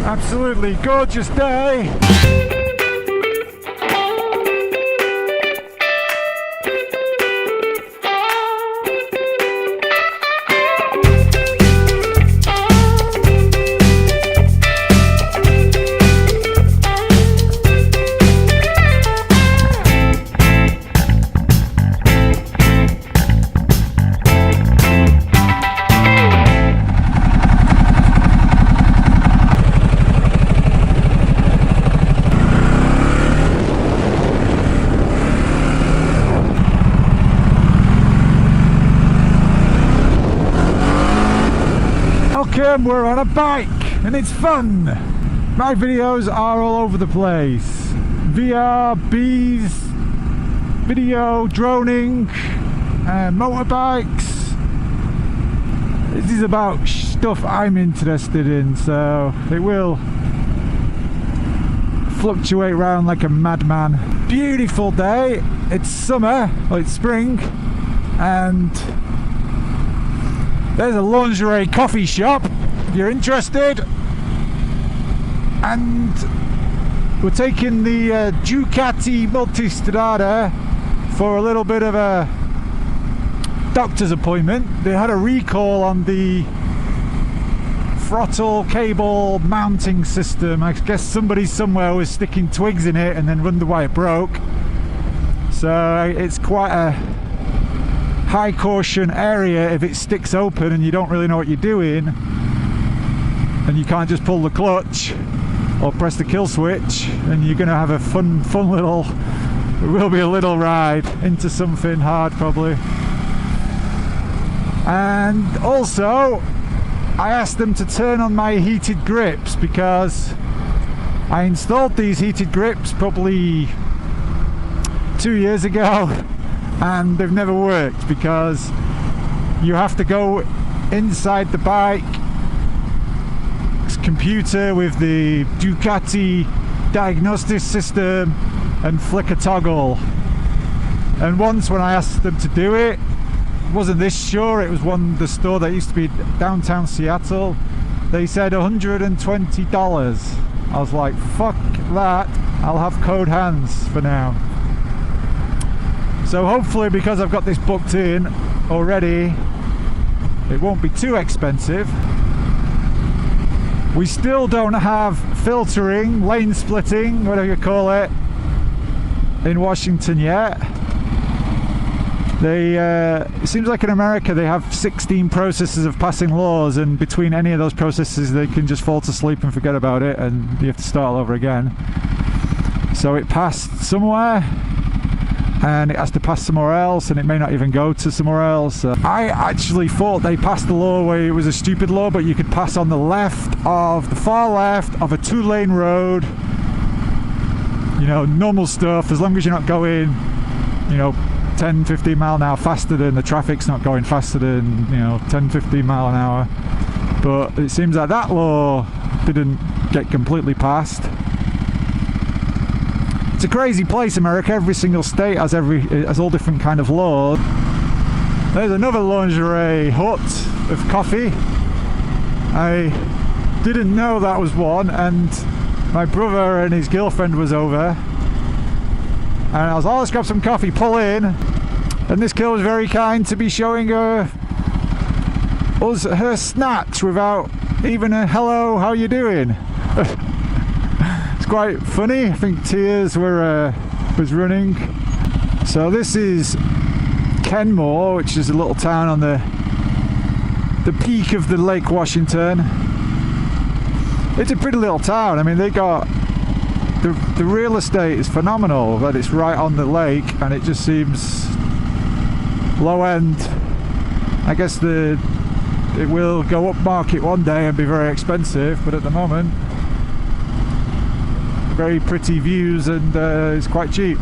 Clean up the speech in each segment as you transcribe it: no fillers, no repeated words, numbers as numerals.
Absolutely gorgeous day. We're on a bike and it's fun. My videos are all over the place. VR, bees, video, droning, motorbikes. This is about stuff I'm interested in, so it will fluctuate around like a madman. Beautiful day. It's summer, or it's spring, and there's a lingerie coffee shop if you're interested, and we're taking the Ducati Multistrada for a little bit of a doctor's appointment. They had a recall on the throttle cable mounting system. I guess somebody somewhere was sticking twigs in it and then wondered why it broke. So it's quite a high caution area if it sticks open and you don't really know what you're doing, and you can't just pull the clutch or press the kill switch, and you're going to have a fun little, it will be a little ride into something hard probably. And also I asked them to turn on my heated grips, because I installed these heated grips probably 2 years ago and they've never worked, because you have to go inside the bike computer with the Ducati diagnostic system and flick a toggle. And once when I asked them to do it, wasn't this sure, it was the store that used to be downtown Seattle, they said $120. I was like, fuck that, I'll have code hands for now. So hopefully, because I've got this booked in already, it won't be too expensive. We still don't have filtering, lane splitting, whatever you call it, in Washington yet. It seems like in America they have 16 processes of passing laws, and between any of those processes they can just fall to sleep and forget about it, and you have to start all over again. So it passed somewhere, and it has to pass somewhere else, and it may not even go to somewhere else. I actually thought they passed the law where it was a stupid law, but you could pass on the far left of a 2-lane road, you know, normal stuff, as long as you're not going, you know, 10-15 mile an hour faster than the traffic's not going faster than, you know, 10-15 mile an hour. But it seems like that law didn't get completely passed. It's a crazy place, America. Every single state has all different kind of laws. There's another lingerie hut of coffee. I didn't know that was one, and my brother and his girlfriend was over, and I was, oh, let's grab some coffee, pull in, and this girl was very kind to be showing us her snatch without even a hello, how you doing? It's quite funny. I think tears was running. So this is Kenmore, which is a little town on the peak of the Lake Washington. It's a pretty little town. I mean, they got the real estate is phenomenal, but it's right on the lake, and it just seems low end. I guess it will go up market one day and be very expensive, but at the moment very pretty views, and it's quite cheap.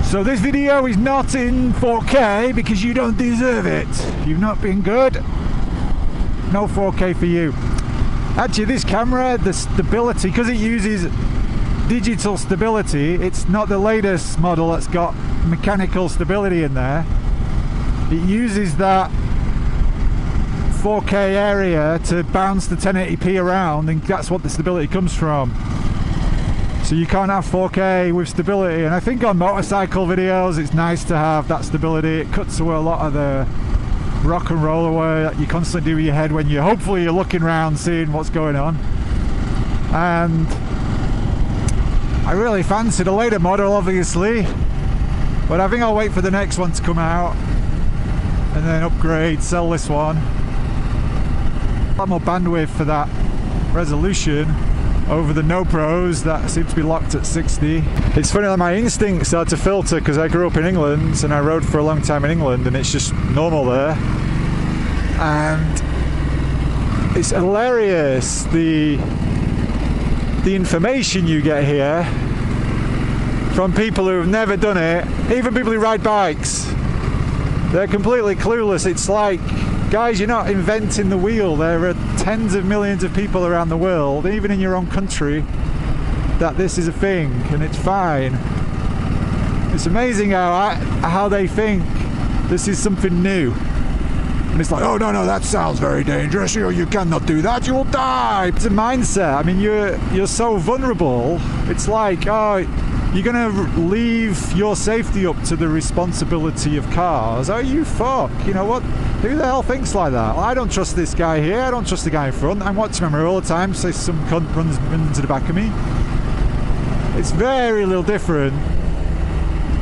So this video is not in 4K because you don't deserve it. You've not been good. No 4K for you. Actually, this camera, the stability, because it uses digital stability, it's not the latest model that's got mechanical stability in there. It uses that 4K area to bounce the 1080p around, and that's what the stability comes from. So you can't have 4K with stability, and I think on motorcycle videos it's nice to have that stability. It cuts away a lot of the rock and roll away that you constantly do with your head when hopefully you're looking around seeing what's going on. And I really fancy the later model, obviously, but I think I'll wait for the next one to come out and then upgrade, sell this one. A lot more bandwidth for that resolution over the No Pros that seem to be locked at 60. It's funny that my instincts start to filter because I grew up in England and I rode for a long time in England, and it's just normal there. And it's hilarious the information you get here from people who have never done it, even people who ride bikes. They're completely clueless. It's like, guys, you're not inventing the wheel. There are tens of millions of people around the world, even in your own country, that this is a thing, and it's fine. It's amazing how they think this is something new. And it's like, oh no, that sounds very dangerous. You cannot do that. You will die. It's a mindset. I mean, you're so vulnerable. It's like, oh, you're gonna leave your safety up to the responsibility of cars. Oh, you fuck. You know what? Who the hell thinks like that? Well, I don't trust this guy here. I don't trust the guy in front. I'm watching him all the time. Say some cunt runs into the back of me. It's very little different.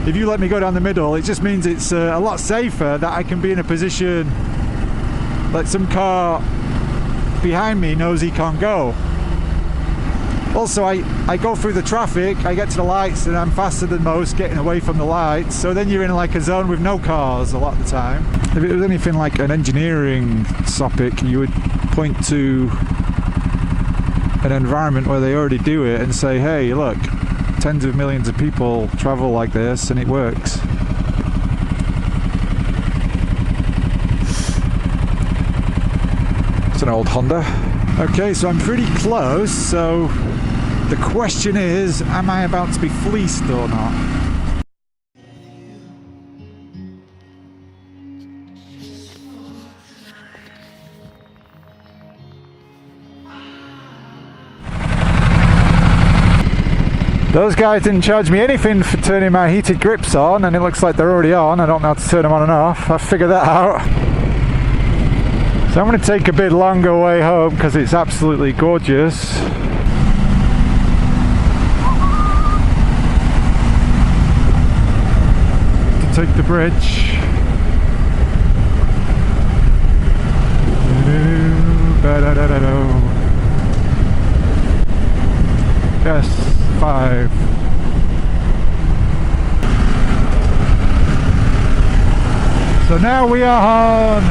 If you let me go down the middle, it just means it's a lot safer that I can be in a position that some car behind me knows he can't go. Also, I go through the traffic, I get to the lights, and I'm faster than most getting away from the lights, so then you're in like a zone with no cars a lot of the time. If it was anything like an engineering topic, you would point to an environment where they already do it and say, hey, look, tens of millions of people travel like this and it works. It's an old Honda. Okay, so I'm pretty close, so the question is, am I about to be fleeced or not? Those guys didn't charge me anything for turning my heated grips on, and it looks like they're already on. I don't know how to turn them on and off. I'll figure that out. So I'm going to take a bit longer way home because it's absolutely gorgeous. To take the bridge. Yes, 5. So now we are on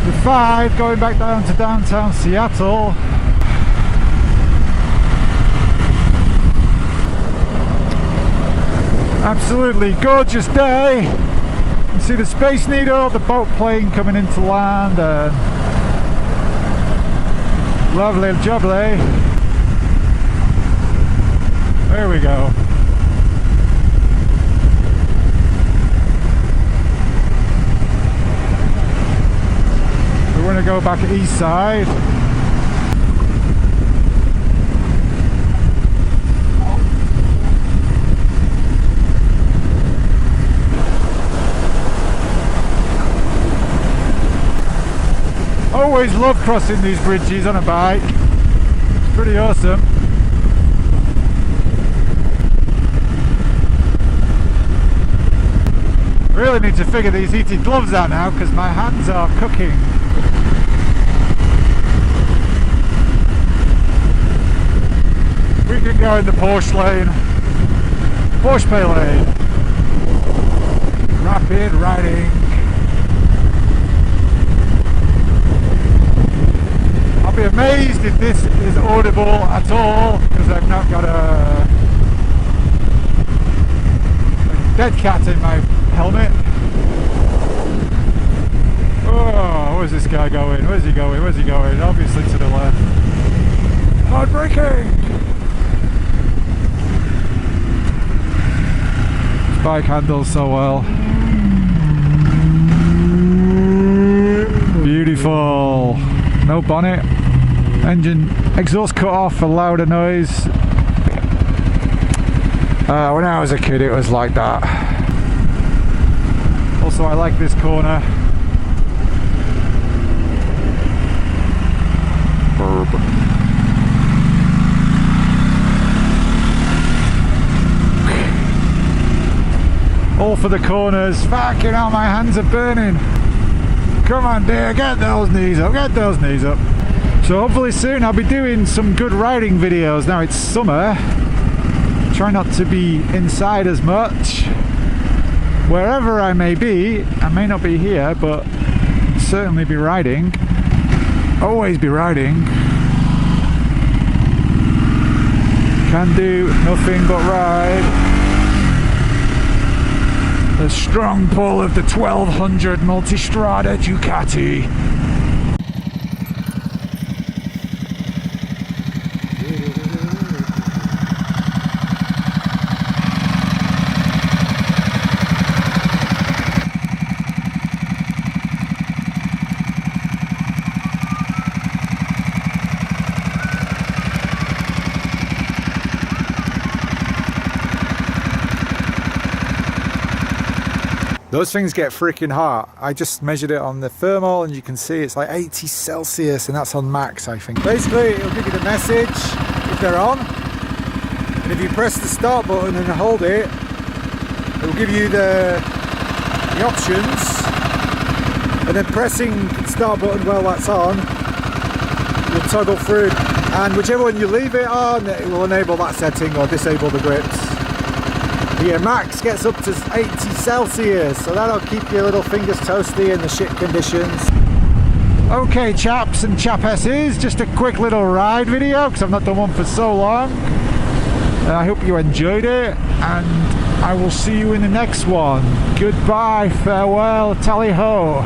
the 5 going back down to downtown Seattle. Absolutely gorgeous day. You see the Space Needle, the boat plane coming into land, and lovely jubbly. There we go. We're going to go back east side. Always love crossing these bridges on a bike. It's pretty awesome. Really need to figure these heated gloves out now because my hands are cooking. We can go in the Porsche lane. Porsche pay lane. Rapid riding. I'll be amazed if this is audible at all because I've not got a dead cat in my helmet. Oh, where's this guy going? Where's he going? Where's he going? Obviously to the left. Hard braking! This bike handles so well. know, bonnet, engine, exhaust cut off for louder noise. When I was a kid it was like that. Also, I like this corner. All for the corners. Fucking hell, my hands are burning. Come on dear, get those knees up, get those knees up. So hopefully soon I'll be doing some good riding videos. Now it's summer. Try not to be inside as much. Wherever I may be, I may not be here, but certainly be riding. Always be riding. Can do nothing but ride. The strong pull of the 1200 Multistrada Ducati. Those things get freaking hot. I just measured it on the thermal and you can see it's like 80 Celsius and that's on max, I think. Basically, it'll give you the message if they're on. And if you press the start button and hold it, it'll give you the options. And then pressing the start button while that's on, you'll toggle through. And whichever one you leave it on, it will enable that setting or disable the grips. Yeah, max gets up to 80 Celsius, so that'll keep your little fingers toasty in the shit conditions. Okay chaps and chapesses, just a quick little ride video because I've not done one for so long. I hope you enjoyed it and I will see you in the next one. Goodbye, farewell, tally ho.